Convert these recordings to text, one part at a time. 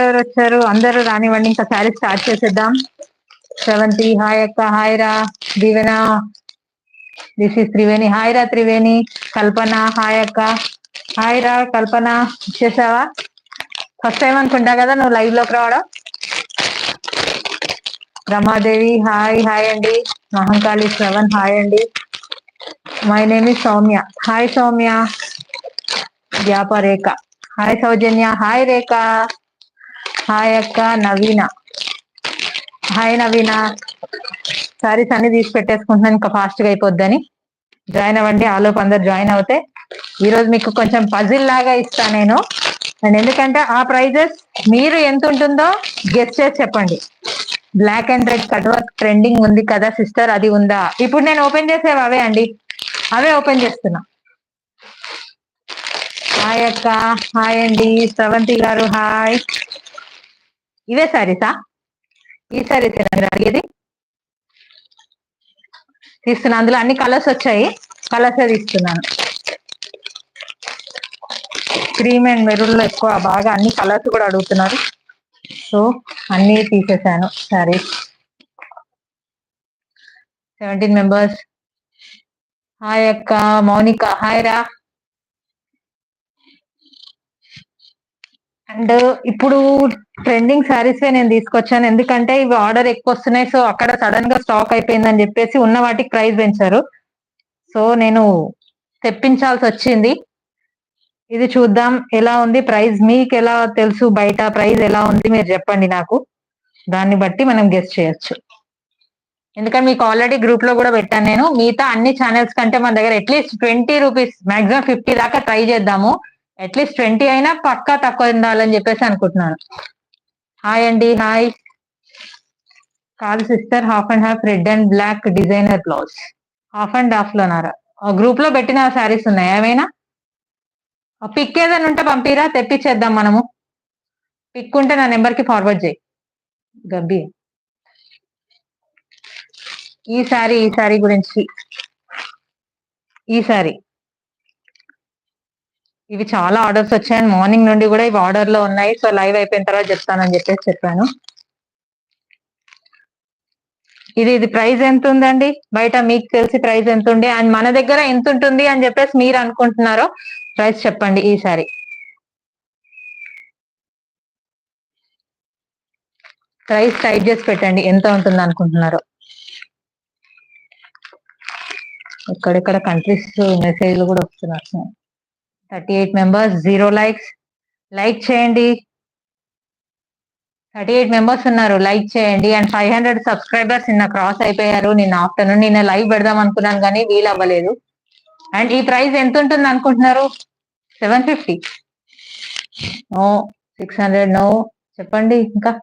ఎవరు వచ్చారు అందరూ రానివ్వండి, ఇంకా శారీ స్టార్ట్ చేసేద్దాం. శ్రవంతి హాయ్ అక్క, హాయ్ రా. Deevena, this is Triveni, hi రా త్రివేణి. కల్పన హాయ్ అక్క, హాయ్ రా కల్పన. చేసావా? ఫస్ట్ టైం అనుకుంటా కదా నువ్వు లైవ్ లోకి రావడం. రమాదేవి హాయ్, హాయ్ అండి. మహంకాళి శ్రవణ్ హాయ్ అండి. My name is Soumya, hi Soumya. Rekha hi. Soujanya hi. Rekha hi అక్క. నవీన హాయ్ నవీన. సారీస్ అన్ని తీసి పెట్టేసుకుంటున్నాను ఇంకా ఫాస్ట్ గా అయిపోద్దని. జాయిన్ అవ్వండి, ఆలోపు అందరు జాయిన్ అవుతే ఈరోజు మీకు కొంచెం పజిల్ లాగా ఇస్తా నేను. అండ్ ఎందుకంటే ఆ ప్రైజెస్ మీరు ఎంత ఉంటుందో గెస్ చేసి చెప్పండి. Black and red cut work trending ఉంది కదా సిస్టర్, అది ఉందా? ఇప్పుడు నేను ఓపెన్ చేసేవి అవే అండి, అవే ఓపెన్ చేస్తున్నా. హాయ్ అక్క, హాయ్ అండి. శ్రవంతి గారు హాయ్. ఇవే సారీసా? ఈ సారీస్ అడిగేది తీస్తున్నా, అందులో అన్ని కలర్స్ వచ్చాయి, కలర్స్ తీస్తున్నాను. క్రీమ్ అండ్ మెరూన్ లో ఎక్కువ బాగా అన్ని కలర్స్ కూడా అడుగుతున్నారు, సో అన్ని తీసేసాను సారీస్. 17 మెంబర్స్. హాయ్ అక్క. మౌనిక హాయ్ రా. అండ్ ఇప్పుడు ట్రెండింగ్ శారీస్ నేను తీసుకొచ్చాను, ఎందుకంటే ఇవి ఆర్డర్ ఎక్కువ వస్తున్నాయి. సో అక్కడ సడన్ గా స్టాక్ అయిపోయిందని చెప్పేసి ఉన్న వాటికి ప్రైస్ పెంచారు, సో నేను తెప్పించాల్సి వచ్చింది. ఇది చూద్దాం ఎలా ఉంది ప్రైస్. మీకు ఎలా తెలుసు బయట ప్రైస్ ఎలా ఉంది మీరు చెప్పండి నాకు, దాన్ని బట్టి మనం గెస్ చేయొచ్చు. ఎందుకంటే మీకు ఆల్రెడీ గ్రూప్ లో కూడా పెట్టాను నేను. మిగతా అన్ని ఛానల్స్ కంటే మన దగ్గర అట్లీస్ట్ 20 రూపీస్, మాక్సిమం 50 దాకా ట్రై చేద్దాము. అట్లీస్ట్ 20 అయినా పక్కా తక్కువ ఉండాలని చెప్పేసి అనుకుంటున్నాను. హాయ్ అండి, హాయ్. కాదు sister, half and half red and black designer blouse. Half and half లోనారా? గ్రూప్ లో పెట్టిన శారీస్ ఉన్నాయా ఏమైనా? పిక్ ఏదైనా ఉంటే పంపిరా, తెప్పించేద్దాం మనము. పిక్ ఉంటే నా నెంబర్ కి ఫార్వర్డ్ చేయి. గబ్బి ఈ సారీ గురించి, ఈ సారీ ఇవి చాలా ఆర్డర్స్ వచ్చాయి, మార్నింగ్ నుండి కూడా ఇవి ఆర్డర్ లో ఉన్నాయి. సో లైవ్ అయిపోయిన తర్వాత చెప్తానని చెప్పేసి చెప్పాను. ఇది ప్రైస్ ఎంత ఉందండి బయట? మీకు తెలిసి ప్రైస్ ఎంత ఉంది అండ్ మన దగ్గర ఎంత ఉంటుంది అని చెప్పేసి మీరు అనుకుంటున్నారో ప్రైస్ చెప్పండి. ఈసారి ప్రైస్ టైప్ చేసి పెట్టండి, ఎంత ఉంటుంది అనుకుంటున్నారో. ఎక్కడెక్కడ కంట్రీస్ మెసేజ్లు కూడా వస్తున్నారు. 38 మెంబర్స్, 0 లైక్స్. లైక్ చేయండి. 38 మెంబర్స్ ఉన్నారు, లైక్ చేయండి. అండ్ 500 సబ్స్క్రైబర్స్ నిన్న క్రాస్ అయిపోయారు. నిన్న ఆఫ్టర్నూన్ నిన్న లైవ్ పెడదాం అనుకున్నాను కానీ వీలు అవ్వలేదు. అండ్ ఈ ప్రైస్ ఎంత ఉంటుంది అనుకుంటున్నారు? 750? నో. 600? నో. చెప్పండి ఇంకా.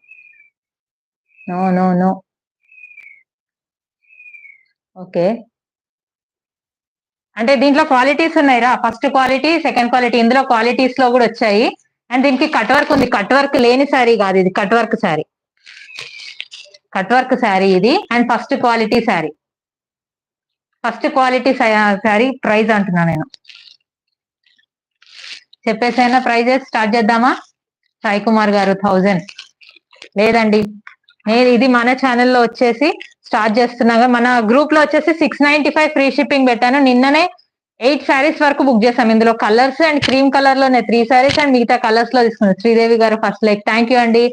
No no no. ఓకే, అంటే దీంట్లో క్వాలిటీస్ ఉన్నాయిరా, ఫస్ట్ క్వాలిటీ, సెకండ్ క్వాలిటీ, ఇందులో క్వాలిటీస్ లో కూడా వచ్చాయి. అండ్ దీనికి కట్ వర్క్ ఉంది, కట్ వర్క్ లేని శారీ కాదు ఇది, cut work sari, cut work sari ఇది. And first quality sari, first quality sari price అంటున్నా నేను. చెప్పేసైనా ప్రైజెస్ స్టార్ట్ చేద్దామా? సాయి కుమార్ గారు 1000 లేదండి. నేను ఇది మన ఛానల్లో వచ్చేసి స్టార్ట్ చేస్తున్నాగా. మన గ్రూప్ లో వచ్చేసి 695 ఫ్రీ షిప్పింగ్ పెట్టాను. నిన్ననే 8 శారీస్ వరకు బుక్ చేసాం. ఇందులో కలర్స్ అండ్ క్రీమ్ కలర్ లోనే 3 శారీస్ అండ్ మిగతా కలర్స్ లో తీసుకున్నాను. శ్రీదేవి గారు ఫస్ట్ లైక్, థ్యాంక్ యూ అండి.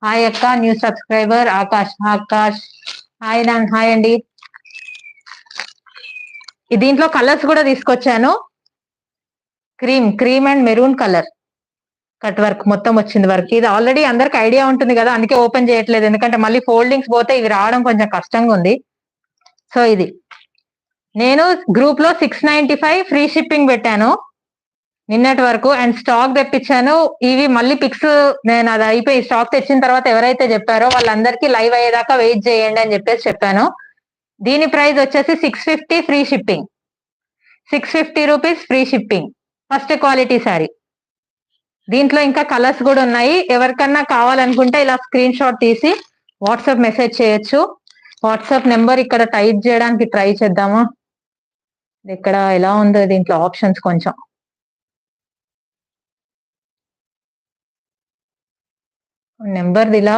హాయ్ అక్క, new subscriber Akash. Akash hi. Hi అండి. దీంట్లో కలర్స్ కూడా తీసుకొచ్చాను. Cream and maroon colour cut work మొత్తం వచ్చింది వర్క్. ఇది ఆల్రెడీ అందరికి ఐడియా ఉంటుంది కదా, అందుకే ఓపెన్ చేయట్లేదు, ఎందుకంటే మళ్ళీ ఫోల్డింగ్స్ పోతే ఇవి రావడం కొంచెం కష్టంగా ఉంది. సో ఇది నేను గ్రూప్ లో 695 ఫ్రీ షిప్పింగ్ పెట్టాను నిన్నటి వరకు. అండ్ స్టాక్ తెప్పించాను. ఇవి మళ్ళీ పిక్స్ నేను అది అయిపోయి స్టాక్ తెచ్చిన తర్వాత ఎవరైతే చెప్పారో వాళ్ళందరికీ లైవ్ అయ్యేదాకా వెయిట్ చేయండి అని చెప్పేసి చెప్పాను. దీని ప్రైస్ వచ్చేసి 650 free shipping, 650 rupees free shipping. First quality sari. దీంట్లో ఇంకా కలర్స్ కూడా ఉన్నాయి. ఎవరికన్నా కావాలనుకుంటే ఇలా స్క్రీన్ షాట్ తీసి వాట్సాప్ మెసేజ్ చేయొచ్చు. వాట్సాప్ నెంబర్ ఇక్కడ టైప్ చేయడానికి ట్రై చేద్దామా? ఇక్కడ ఎలా ఉందో దీంట్లో ఆప్షన్స్ కొంచెం. నెంబర్ ఇలా